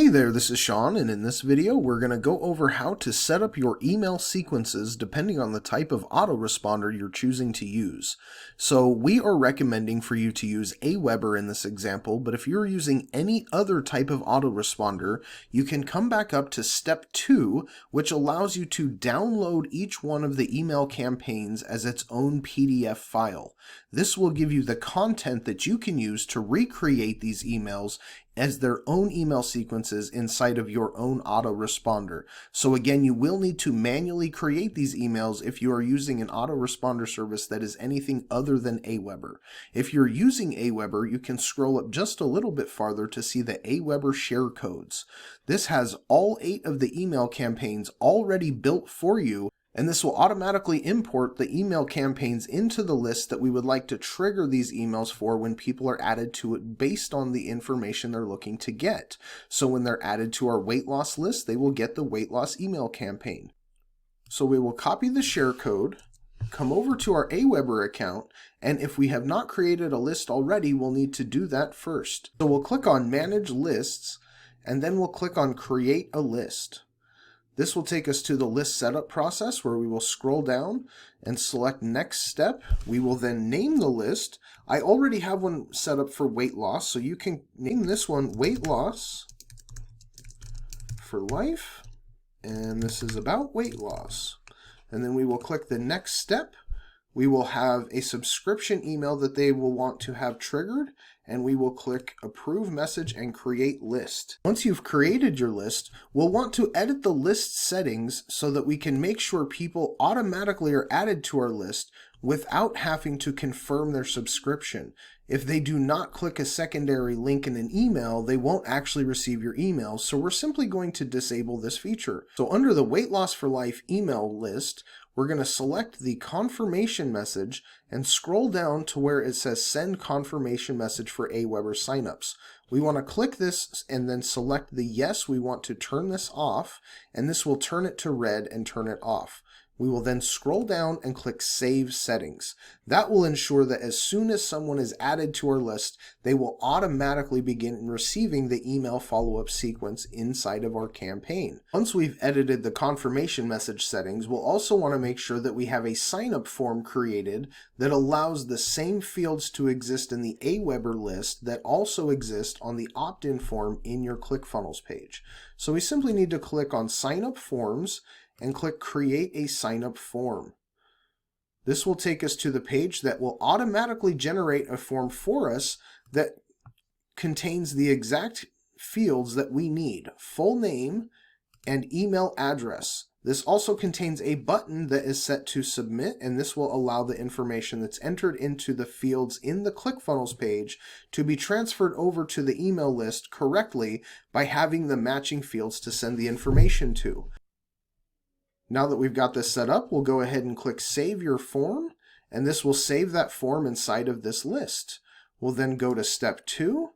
Hey there, this is Sean, and in this video we're going to go over how to set up your email sequences depending on the type of autoresponder you're choosing to use. So we are recommending for you to use Aweber in this example, but if you're using any other type of autoresponder, you can come back up to step 2, which allows you to download each one of the email campaigns as its own PDF file. This will give you the content that you can use to recreate these emails as their own email sequences inside of your own autoresponder. So again, you will need to manually create these emails if you are using an autoresponder service that is anything other than Aweber. If you're using Aweber, you can scroll up just a little bit farther to see the Aweber share codes. This has all 8 of the email campaigns already built for you, and this will automatically import the email campaigns into the list that we would like to trigger these emails for when people are added to it based on the information they're looking to get. So when they're added to our weight loss list, they will get the weight loss email campaign. So we will copy the share code, come over to our Aweber account, and if we have not created a list already, we'll need to do that first. So we'll click on Manage Lists, and then we'll click on Create a List. This will take us to the list setup process where we will scroll down and select Next Step. We will then name the list. I already have one set up for weight loss, so you can name this one Weight Loss for Life, and this is about weight loss. And then we will click the Next Step. We will have a subscription email that they will want to have triggered, and we will click Approve Message and Create List. Once you've created your list, we'll want to edit the list settings so that we can make sure people automatically are added to our list without having to confirm their subscription. If they do not click a secondary link in an email, they won't actually receive your email, so we're simply going to disable this feature. So under the Weight Loss for Life email list, we're going to select the confirmation message and scroll down to where it says Send Confirmation Message for Aweber Signups. We want to click this and then select the yes, we want to turn this off, and this will turn it to red and turn it off. We will then scroll down and click Save Settings. That will ensure that as soon as someone is added to our list, they will automatically begin receiving the email follow-up sequence inside of our campaign. Once we've edited the confirmation message settings, we'll also want to make sure that we have a sign-up form created that allows the same fields to exist in the Aweber list that also exist on the opt-in form in your Clickfunnels page. So we simply need to click on Sign Up Forms and click Create a Sign-Up Form. This will take us to the page that will automatically generate a form for us that contains the exact fields that we need: full name and email address. This also contains a button that is set to submit, and this will allow the information that's entered into the fields in the Clickfunnels page to be transferred over to the email list correctly by having the matching fields to send the information to. Now that we've got this set up, we'll go ahead and click Save Your Form, and this will save that form inside of this list. We'll then go to step 2.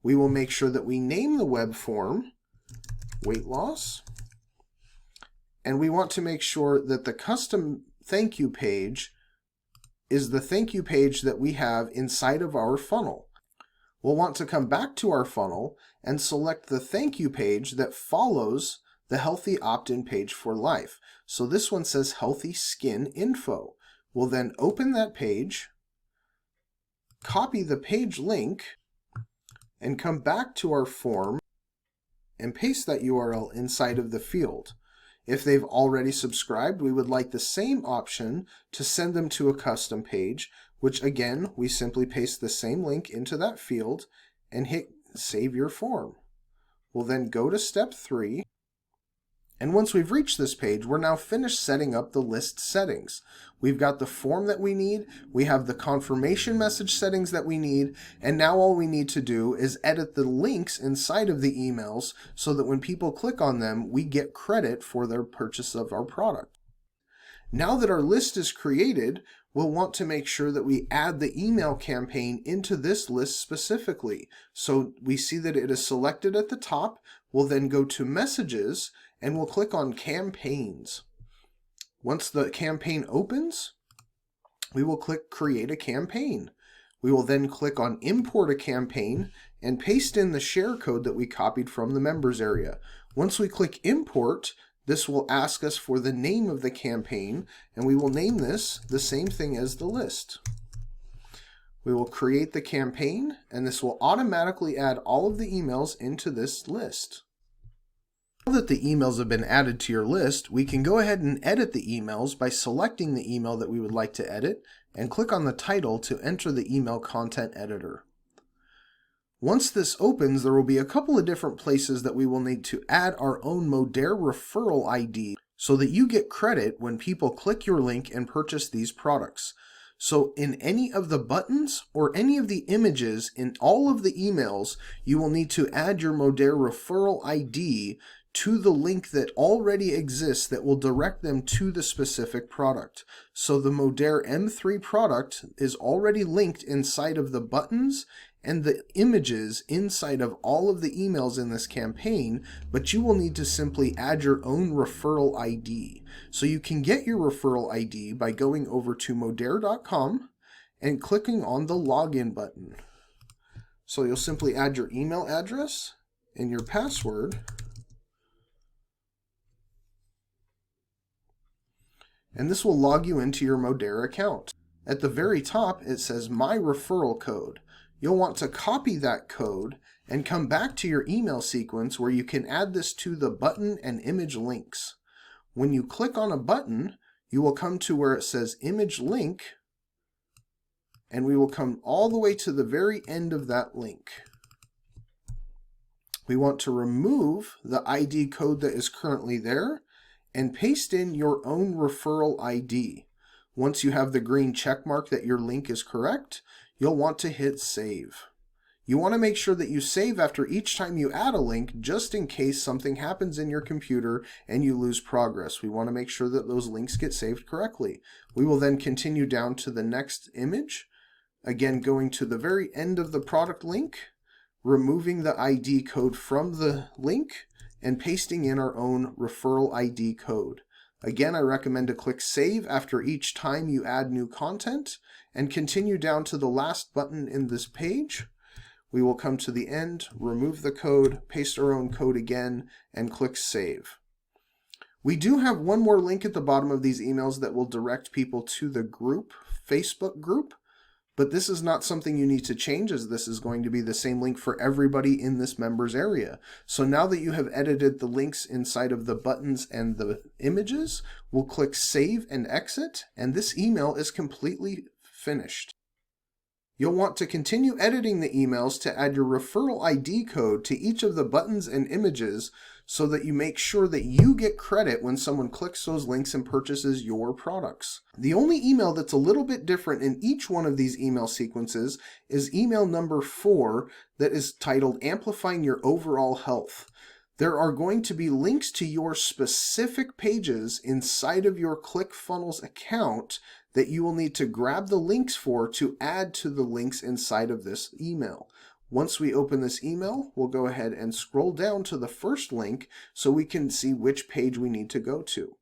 We will make sure that we name the web form Weight Loss, and we want to make sure that the custom thank you page is the thank you page that we have inside of our funnel. We'll want to come back to our funnel and select the thank you page that follows the Healthy Opt-in page for life. So this one says Healthy Skin Info. We'll then open that page, copy the page link, and come back to our form and paste that URL inside of the field. If they've already subscribed, we would like the same option to send them to a custom page, which again, we simply paste the same link into that field and hit Save Your Form. We'll then go to step 3. And once we've reached this page, we're now finished setting up the list settings. We've got the form that we need, we have the confirmation message settings that we need, and now all we need to do is edit the links inside of the emails so that when people click on them, we get credit for their purchase of our product. Now that our list is created, we'll want to make sure that we add the email campaign into this list specifically. So we see that it is selected at the top. We'll then go to Messages, and we'll click on Campaigns. Once the campaign opens, we will click Create a Campaign. We will then click on Import a Campaign and paste in the share code that we copied from the members area. Once we click Import, this will ask us for the name of the campaign, and we will name this the same thing as the list. We will create the campaign, and this will automatically add all of the emails into this list. Now that the emails have been added to your list, we can go ahead and edit the emails by selecting the email that we would like to edit and click on the title to enter the email content editor. Once this opens, there will be a couple of different places that we will need to add our own Modere referral ID so that you get credit when people click your link and purchase these products. So in any of the buttons or any of the images in all of the emails, you will need to add your Modere referral ID to the link that already exists that will direct them to the specific product. So the Modere M3 product is already linked inside of the buttons and the images inside of all of the emails in this campaign, but you will need to simply add your own referral ID. So you can get your referral ID by going over to modere.com and clicking on the login button. So you'll simply add your email address and your password, and this will log you into your Modere account. At the very top, it says My Referral Code. You'll want to copy that code and come back to your email sequence where you can add this to the button and image links. When you click on a button, you will come to where it says Image Link, and we will come all the way to the very end of that link. We want to remove the ID code that is currently there and paste in your own referral ID. Once you have the green check mark that your link is correct, you'll want to hit save. You want to make sure that you save after each time you add a link, just in case something happens in your computer and you lose progress. We want to make sure that those links get saved correctly. We will then continue down to the next image, again going to the very end of the product link, removing the ID code from the link, and pasting in our own referral ID code. Again, I recommend to click Save after each time you add new content, and continue down to the last button in this page. We will come to the end, remove the code, paste our own code again, and click Save. We do have one more link at the bottom of these emails that will direct people to the group, Facebook group, but this is not something you need to change, as this is going to be the same link for everybody in this members area. So now that you have edited the links inside of the buttons and the images, we'll click Save and Exit, and this email is completely finished. You'll want to continue editing the emails to add your referral ID code to each of the buttons and images so that you make sure that you get credit when someone clicks those links and purchases your products. The only email that's a little bit different in each one of these email sequences is email number 4 that is titled Amplifying Your Overall Health. There are going to be links to your specific pages inside of your Clickfunnels account that you will need to grab the links for to add to the links inside of this email. Once we open this email, we'll go ahead and scroll down to the first link so we can see which page we need to go to.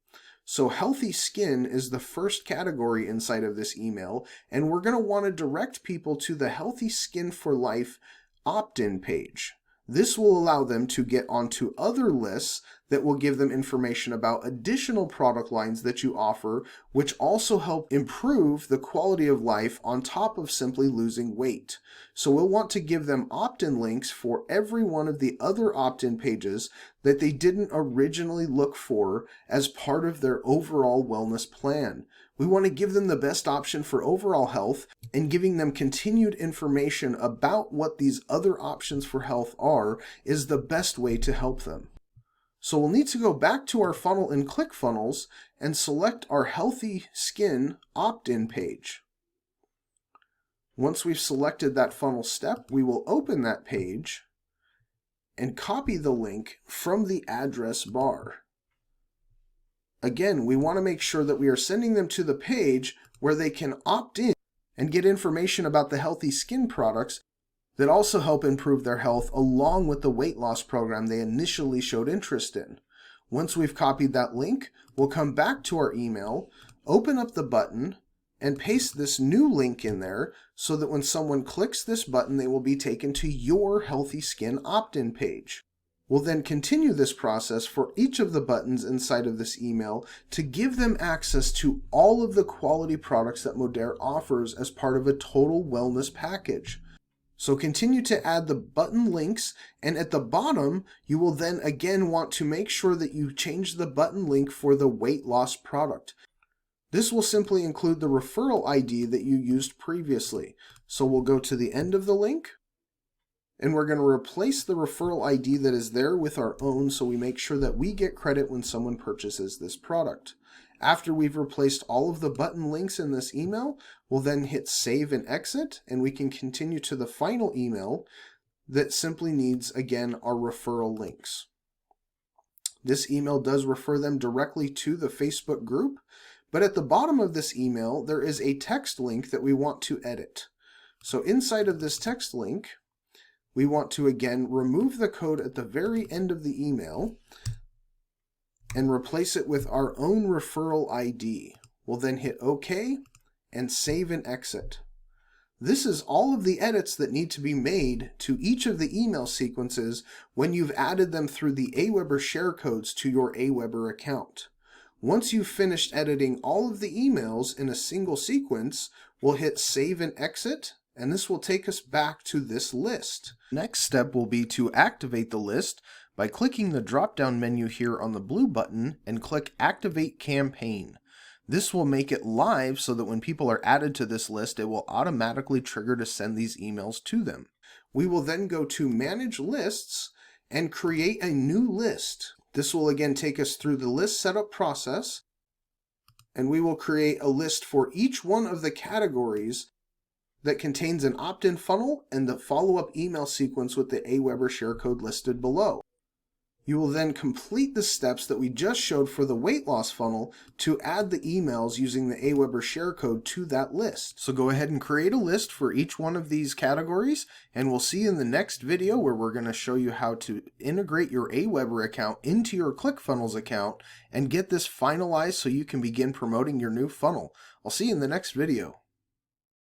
So healthy skin is the first category inside of this email, and we're going to want to direct people to the Healthy Skin for Life opt-in page. This will allow them to get onto other lists that will give them information about additional product lines that you offer, which also help improve the quality of life on top of simply losing weight. So we'll want to give them opt-in links for every one of the other opt-in pages that they didn't originally look for as part of their overall wellness plan. We want to give them the best option for overall health, and giving them continued information about what these other options for health are is the best way to help them. So we'll need to go back to our funnel in Clickfunnels and select our Healthy Skin opt-in page. Once we've selected that funnel step, we will open that page and copy the link from the address bar. Again, we want to make sure that we are sending them to the page where they can opt in and get information about the healthy skin products that also help improve their health along with the weight loss program they initially showed interest in. Once we've copied that link, we'll come back to our email, open up the button, and paste this new link in there so that when someone clicks this button, they will be taken to your Healthy Skin opt-in page. We'll then continue this process for each of the buttons inside of this email to give them access to all of the quality products that Modere offers as part of a total wellness package. So continue to add the button links, and at the bottom, you will then again want to make sure that you change the button link for the weight loss product. This will simply include the referral ID that you used previously. So we'll go to the end of the link, and we're going to replace the referral ID that is there with our own so we make sure that we get credit when someone purchases this product. After we've replaced all of the button links in this email, we'll then hit save and exit, and we can continue to the final email that simply needs, again, our referral links. This email does refer them directly to the Facebook group, but at the bottom of this email, there is a text link that we want to edit. So inside of this text link, we want to again remove the code at the very end of the email and replace it with our own referral ID. We'll then hit OK and save and exit. This is all of the edits that need to be made to each of the email sequences when you've added them through the Aweber share codes to your Aweber account. Once you've finished editing all of the emails in a single sequence, we'll hit save and exit, and this will take us back to this list. Next step will be to activate the list by clicking the drop-down menu here on the blue button and click Activate Campaign. This will make it live so that when people are added to this list, it will automatically trigger to send these emails to them. We will then go to Manage Lists and create a new list. This will again take us through the list setup process, and we will create a list for each one of the categories that contains an opt-in funnel and the follow-up email sequence with the Aweber share code listed below. You will then complete the steps that we just showed for the weight loss funnel to add the emails using the Aweber share code to that list. So go ahead and create a list for each one of these categories, and we'll see you in the next video where we're going to show you how to integrate your Aweber account into your Clickfunnels account and get this finalized so you can begin promoting your new funnel. I'll see you in the next video.